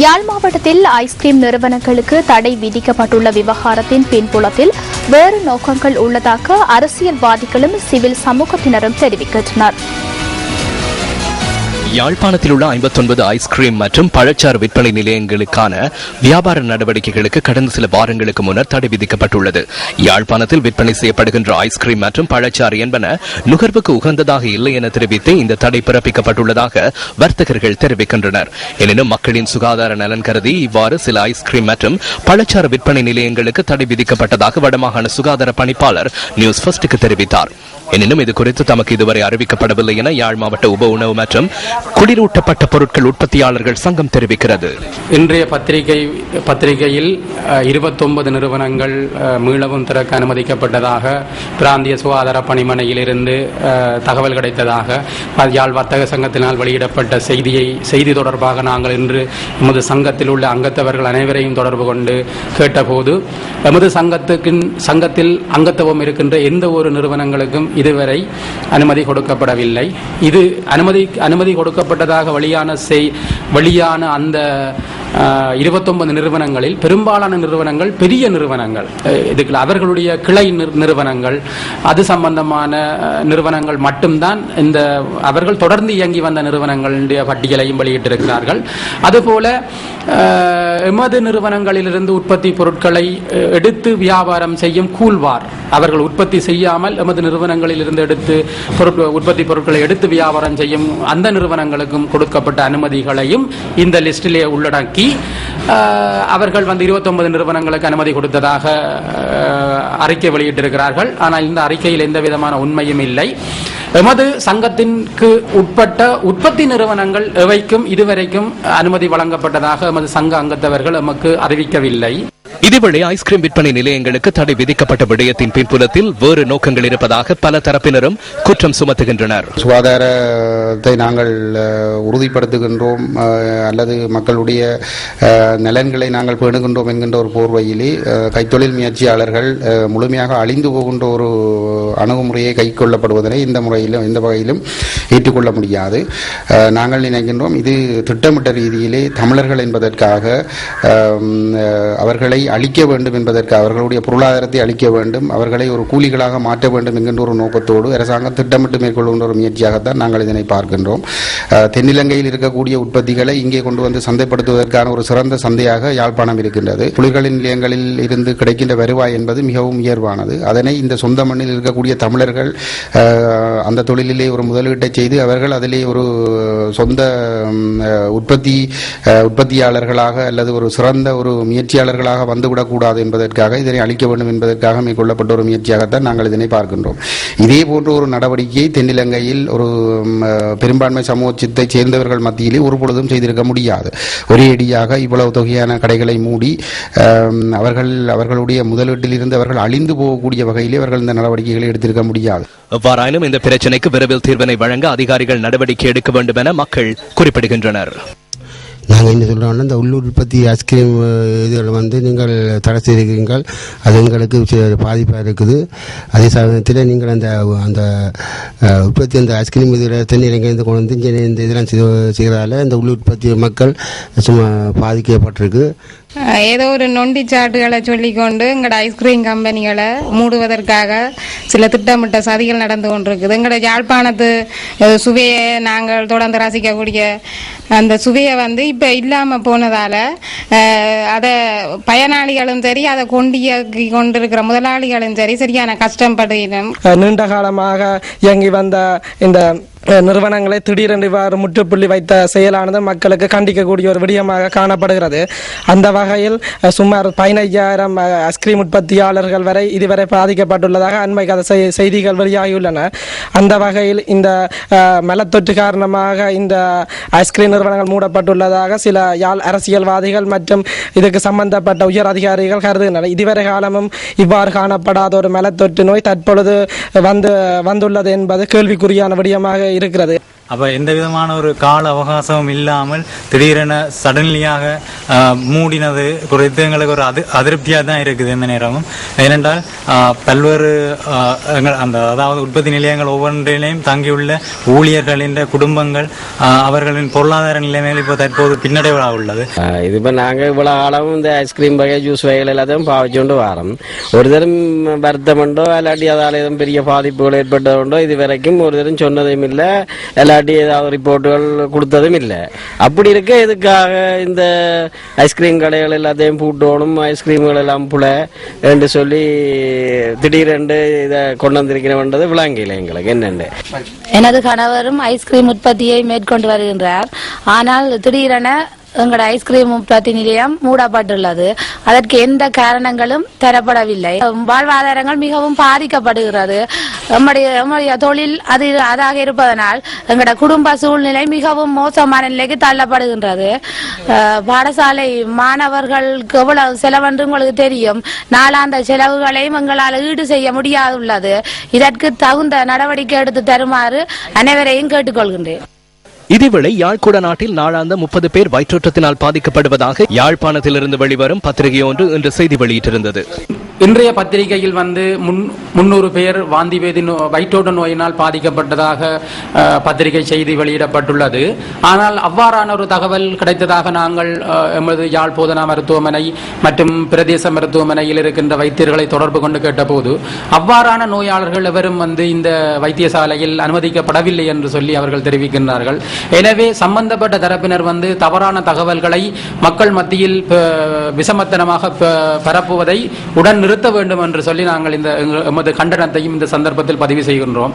யாழ் மாவட்டத்தில் ஐஸ்கிரீம் நிறுவனங்களுக்கு தடை விதிக்கப்பட்டுள்ள விவகாரத்தின் பின்புலத்தில் வேறு நோக்கங்கள் உள்ளதாக அரசியல்வாதிகளும் சிவில் சமூகத்தினரும் தெரிவிக்கின்றனர். யாழ்ப்பாணத்தில் உள்ள 59 ஐஸ்கிரீம் மற்றும் பழச்சாறு விற்பனை நிலையங்களுக்கான வியாபார நடவடிக்கைகளுக்கு கடந்த சில வாரங்களுக்கு முன்னர் தடை விதிக்கப்பட்டுள்ளது. யாழ்ப்பாணத்தில் விற்பனை செய்யப்படுகின்ற ஐஸ்கிரீம் மற்றும் பழச்சாறு என்பன நுகர்வுக்கு உகந்ததாக இல்லை என தெரிவித்து இந்த தடை பிறப்பிக்கப்பட்டுள்ளதாக வர்த்தகர்கள் தெரிவிக்கின்றனர். எனினும் மக்களின் சுகாதார நலன் கருதி இவ்வாறு சில ஐஸ்கிரீம் மற்றும் பழச்சாறு விற்பனை நிலையங்களுக்கு தடை விதிக்கப்பட்டதாக வடமாகாண சுகாதார பணிப்பாளர் நியூஸ் ஃபர்ஸ்டுக்கு தெரிவித்தார். எனினும் இது குறித்து தமக்கு இதுவரை அறிவிக்கப்படவில்லை என யாழ் மாவட்ட உப உணவு மற்றும் குளிரூட்டப்பட்ட பொருட்கள் உற்பத்தியாளர்கள் சங்கம் தெரிவிக்கிறது. இன்றைய பத்திரிகையில் 29 நிறுவனங்கள் மீளவும் திறக்க அனுமதிக்கப்பட்டதாக பிராந்திய சுகாதார பணிமனையிலிருந்து தகவல் கிடைத்ததாக யாழ் வர்த்தக சங்கத்தினால் வெளியிடப்பட்ட செய்தி தொடர்பாக நாங்கள் இன்று எமது சங்கத்தில் உள்ள அங்கத்தவர்கள் அனைவரையும் தொடர்பு கொண்டு கேட்டபோது எமது சங்கத்தில் அங்கத்துவம் இருக்கின்ற எந்த ஒரு நிறுவனங்களுக்கும் இதுவரை அனுமதி கொடுக்கப்படவில்லை. இது அனுமதி கொடுக்கப்பட்டதாக வெளியான அந்த 29 நிறுவனங்களில் பெரும்பாலான நிறுவனங்கள் பெரிய நிறுவனங்கள், இதுக்கு அவர்களுடைய கிளை நிறுவனங்கள், அது சம்பந்தமான நிறுவனங்கள் மட்டும்தான் இந்த அவர்கள் தொடர்ந்து இயங்கி வந்த நிறுவனங்களுடைய பட்டியலையும் வெளியிட்டிருக்கிறார்கள். அதுபோல எமது நிறுவனங்களிலிருந்து உற்பத்தி பொருட்களை எடுத்து வியாபாரம் செய்யும் கூல்வார், அவர்கள் உற்பத்தி செய்யாமல் எமது நிறுவனங்களில் இருந்து எடுத்து உற்பத்தி பொருட்களை எடுத்து வியாபாரம் செய்யும் அந்த நிறுவனங்களுக்கும் கொடுக்கப்பட்ட அனுமதிகளையும் இந்த லிஸ்டிலே உள்ளடக்கி அவர்கள் 29 நிறுவனங்களுக்கு அனுமதி கொடுத்ததாக அறிக்கை வெளியிட்டிருக்கிறார்கள். ஆனால் இந்த அறிக்கையில் எந்த விதமான உண்மையும் இல்லை. எமது சங்கத்திற்கு உட்பட்ட உற்பத்தி நிறுவனங்கள் எவைக்கும் இதுவரைக்கும் அனுமதி வழங்கப்பட்டதாக எமது சங்க அங்கத்தவர்கள் எமக்கு அறிவிக்கவில்லை. இதேவேளை ஐஸ்கிரீம் விற்பனை நிலையங்களுக்கு தடை விதிக்கப்பட்ட விடயத்தின் பின்புலத்தில் வேறு நோக்கங்கள் இருப்பதாக பல தரப்பினரும் குற்றம் சுமத்துகின்றனர். சுகாதாரத்தை நாங்கள் உறுதிப்படுத்துகின்றோம் அல்லது மக்களுடைய நலன்களை நாங்கள் பேணுகின்றோம் என்கின்ற ஒரு போர்வையிலே கைத்தொழில் முயற்சியாளர்கள் முழுமையாக அழிந்து போகின்ற ஒரு அணுகுமுறையை கைக்கொள்ளப்படுவதனை இந்த வகையிலும் ஏற்றுக்கொள்ள முடியாது. நாங்கள் நினைக்கின்றோம் இது திட்டமிட்ட ரீதியிலே தமிழர்கள் என்பதற்காக அவர்களை அழிக்க வேண்டும் என்பதற்கு, அவர்களுடைய பொருளாதாரத்தை அழிக்க வேண்டும், அவர்களை ஒரு கூலிகளாக மாற்ற வேண்டும் என்கின்ற ஒரு நோக்கத்தோடு அரசாங்கம் திட்டமிட்டு மேற்கொள்கின்ற ஒரு முயற்சியாகத்தான் நாங்கள் இதனை பார்க்கின்றோம். தென்னிலங்கையில் இருக்கக்கூடிய உற்பத்திகளை இங்கே கொண்டு வந்து சந்தைப்படுத்துவதற்கான ஒரு சிறந்த சந்தையாக யாழ்ப்பாணம் இருக்கின்றது. குளிர்களின் நிலையங்களில் இருந்து கிடைக்கின்ற வருவாய் என்பது மிகவும் உயர்வானது. அதனை இந்த சொந்த மண்ணில் இருக்கக்கூடிய தமிழர்கள் அந்த தொழிலிலே ஒரு முதலீட்டை செய்து அவர்கள் அதிலே ஒரு சொந்த உற்பத்தியாளர்களாக அல்லது ஒரு சிறந்த ஒரு முயற்சியாளர்களாக வந்துவிடக்கூடாது என்பதற்காக, இதனை அளிக்க வேண்டும் என்பதற்காக மேற்கொள்ளப்பட்ட ஒரு முயற்சியாகத்தான் நாங்கள் இதனை பார்க்கின்றோம். இதே போன்ற ஒரு நடவடிக்கையை தென்னிலங்கையில் ஒரு பெரும்பான்மை சமூகத்தை சேர்ந்தவர்கள் மத்தியிலே ஒரு பொழுதும் செய்திருக்க முடியாது. ஒரே அடியாக இவ்வளவு தொகையான கடைகளை மூடி அவர்களுடைய முதலீட்டில் இருந்து அவர்கள் அழிந்து போகக்கூடிய வகையிலே அவர்கள் இந்த நடவடிக்கைகளை எடுத்திருக்க முடியாது. எவ்வாறாயினும் இந்த பிரச்சினைக்கு விரைவில் தீர்வினை வழங்க அதிகாரிகள் நடவடிக்கை எடுக்க வேண்டும் என மக்கள் குறிப்பிடுகின்றனர். நாங்கள் என்ன சொல்கிறோம்னா, இந்த உள்ளூர் உற்பத்தி ஐஸ்கிரீம் இதில் நீங்கள் தடை செய்திருக்கிறீர்கள், அது எங்களுக்கு பாதிப்பாக இருக்குது. அதே சமயத்தில் நீங்கள் அந்த உற்பத்தி அந்த ஐஸ்கிரீம் இதில் தென்னிலங்கையிலிருந்து கொண்டு வந்து இங்கே இந்த இதெல்லாம் செய்கிறதால இந்த உள்ளூர் உற்பத்தி மக்கள் சும்மா பாதிக்கப்பட்டிருக்கு. ஏதோ ஒரு நொண்டிச்சாட்டுகளை சொல்லிக்கொண்டு எங்களோட ஐஸ்கிரீம் கம்பெனிகளை மூடுவதற்காக சில திட்டமிட்ட சதிகள் நடந்து கொண்டிருக்குது. எங்களோட யாழ்ப்பாணத்து சுவையை நாங்கள் தொடர்ந்து ரசிக்கக்கூடிய அந்த சுவையை இப்போ இல்லாமல் போனதால் அதை பயனாளிகளும் சரி, அதை கொண்டிருக்கிற முதலாளிகளும் சரி சரியான கஷ்டப்படுகிறோம். நீண்ட காலமாக இயங்கி வந்த இந்த நிறுவனங்களை திடீரென்று இவ்வாறு முற்றுப்புள்ளி வைத்த செயலானது மக்களுக்கு கண்டிக்கக்கூடிய ஒரு விடயமாக காணப்படுகிறது. அந்த வகையில் சுமார் 15,000 ஐஸ்கிரீம் உற்பத்தியாளர்கள் வரை இதுவரை பாதிக்கப்பட்டுள்ளதாக அண்மை செய்திகள் வெளியாகியுள்ளன. அந்த வகையில் இந்த மலத்தொற்று காரணமாக இந்த ஐஸ்கிரீம் நிறுவனங்கள் மூடப்பட்டுள்ளதாக சில யாழ் அரசியல்வாதிகள் மற்றும் இதுக்கு சம்பந்தப்பட்ட உயர் அதிகாரிகள் கருதுகின்றனர். இதுவரை காலமும் இவ்வாறு காணப்படாத ஒரு மலத்தொற்று நோய் தற்பொழுது வந்துள்ளது என்பது கேள்விக்குறியான விடயமாக இருக்கிறது. அப்போ எந்த விதமான ஒரு கால அவகாசமும் இல்லாமல் திடீரென சடன்லியாக மூடினது குறித்து எங்களுக்கு ஒரு அதிருப்தியாக தான் இருக்குது எந்த நேரமும். ஏனென்றால் பல்வேறு அதாவது உற்பத்தி நிலையங்கள் ஒவ்வொன்றிலையும் தங்கியுள்ள ஊழியர்களின் குடும்பங்கள் அவர்களின் பொருளாதார நிலைமையில் இப்போ தற்போது பின்னடைவாக உள்ளது. இது இப்போ நாங்கள் இவ்வளோ காலமும் இந்த ஐஸ்கிரீம் வகை ஜூஸ் வகைகள் எல்லாத்தையும் பாவிச்சுകൊണ്ട് வரோம். ஒரு தரம் வருத்தமுண்டோ இல்லாட்டி அதால் எதுவும் பெரிய பாதிப்புகள் ஏற்பட்டதுண்டோ இது வரைக்கும் ஒரு தரம் சொன்னதும் இல்லை, இல்லாட்டி ஏதாவது ரிப்போர்ட்டுகள் கொடுத்ததும் இல்லை. அப்படி இருக்க இதுக்காக இந்த ஐஸ்கிரீம் கடைகள் எல்லாத்தையும் பூட்டோணும், ஐஸ்கிரீம்கள் எல்லாம் புல என்று சொல்லி திடீரென்று இதை கொண்டு வந்திருக்கிறவன்றது விளங்கல எங்களுக்கு என்னென்று. எனது கணவரும் ஐஸ்கிரீம் உற்பத்தியை மேற்கொண்டு வருகின்றார். ஆனால் திடீரென எங்களோட ஐஸ்கிரீம் உற்பத்தி நிலையம் மூடப்பட்டுள்ளது. அதற்கு எந்த காரணங்களும் தரப்படவில்லை. வாழ்வாதாரங்கள் மிகவும் பாதிக்கப்படுகிறது. நம்முடைய தொழில் அதாக இருப்பதனால் எங்களோட குடும்ப சூழ்நிலை மிகவும் மோசமான நிலைக்கு தள்ளப்படுகின்றது. பாடசாலை மாணவர்களுக்கு எவ்வளவு செலவென்று உங்களுக்கு தெரியும். நாளாந்த செலவுகளையும் எங்களால் ஈடு செய்ய முடியாதுள்ளது. இதற்கு தகுந்த நடவடிக்கை எடுத்து தருமாறு அனைவரையும் கேட்டுக்கொள்கின்றேன். இதேவேளை யாழ்குடா நாட்டில் நாளாந்த 30 பேர் வயிற்றோட்டத்தினால் பாதிக்கப்படுவதாக யாழ்ப்பாணத்திலிருந்து வெளிவரும் பத்திரிகை ஒன்று இன்று செய்தி வெளியிட்டிருந்தது. இன்றைய பத்திரிகையில் 300 பேர் வாந்தி பேதி வயிற்றோட்ட நோயினால் பாதிக்கப்பட்டதாக பத்திரிகை செய்தி வெளியிடப்பட்டுள்ளது. ஆனால் அவ்வாறான ஒரு தகவல் கிடைத்ததாக நாங்கள் எமது யாழ் போதனா மருத்துவமனை மற்றும் பிரதேச மருத்துவமனையில் இருக்கின்ற வைத்தியர்களை தொடர்பு கொண்டு கேட்டபோது அவ்வாறான நோயாளர்கள் எவரும் இந்த வைத்தியசாலையில் அனுமதிக்கப்படவில்லை என்று சொல்லி அவர்கள் தெரிவிக்கின்றார்கள். எனவே சம்பந்தப்பட்ட தரப்பினர் தவறான தகவல்களை மக்கள் மத்தியில் விஷமத்தனமாக பரப்புவதை உடன் நிறுத்த வேண்டும் என்று சொல்லி நாங்கள் எமது கண்டனத்தையும் இந்த சந்தர்ப்பத்தில் பதிவு செய்கின்றோம்.